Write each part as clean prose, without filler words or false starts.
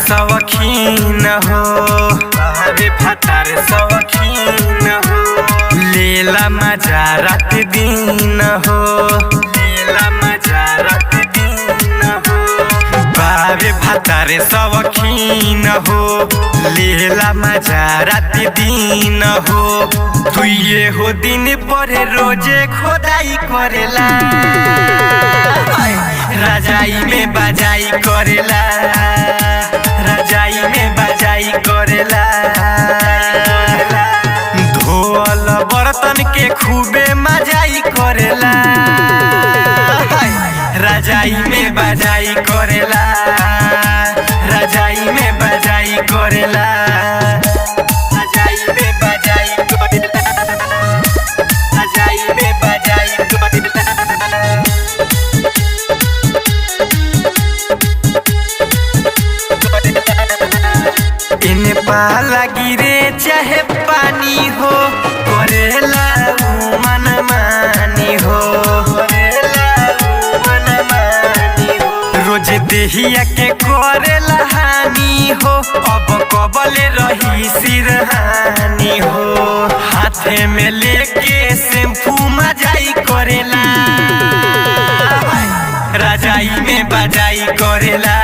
शौकीन हो, बाबे भतार शौकीन हो। लेला मजा रात दिन हो, लेला मजा रात दिन हो। बाबे भतार शौकीन हो, लेला मजा रात दिन हो। दुइये हो दिन पर रोजे खोदाई करेला, रजाई में बजाई करेला, रजाई में बजाई करेला। धोअल बर्तन के खूबे मजाई करेला, रजाई में बजाई करेला, रजाई में बजाई करेला, रजाई में बजाई करेला, रजाई में बजाई करेला। इने पाला गिरे चाहे पानी हो, करेला मन मानी हो, करेला मन मानी हो। रोज देहिया के करेला हानि हो, अब कबले रही सिरहानी हो। हाथे में लेके शैम्पू मजाई करेला, रजाई में बजाई करेला,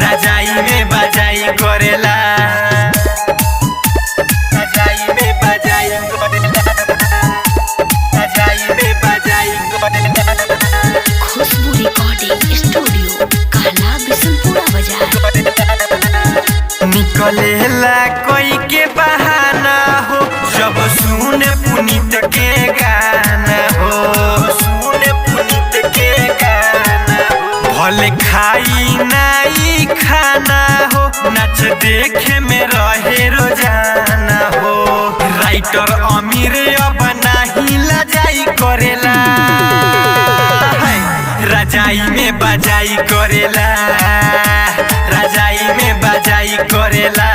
रजाई में बजाई करेला, रजाई में बजाई करेला, रजाई में बजाई करेला। खुशबू रिकॉर्डिंग स्टूडियो कहला बिशनपुरा बाजार। निकलेला कोई के बहाना हो, जब सुने पुनीत के गाना हो, सुने पुनीत के गाना हो। भले खाई नाई खाना हो, नाच देखे में रहे रोजाना हो। राइटर अमीर अब नाही लजाई करेला, रजाई में बजाई करेला, रजाई में बजाई करेला।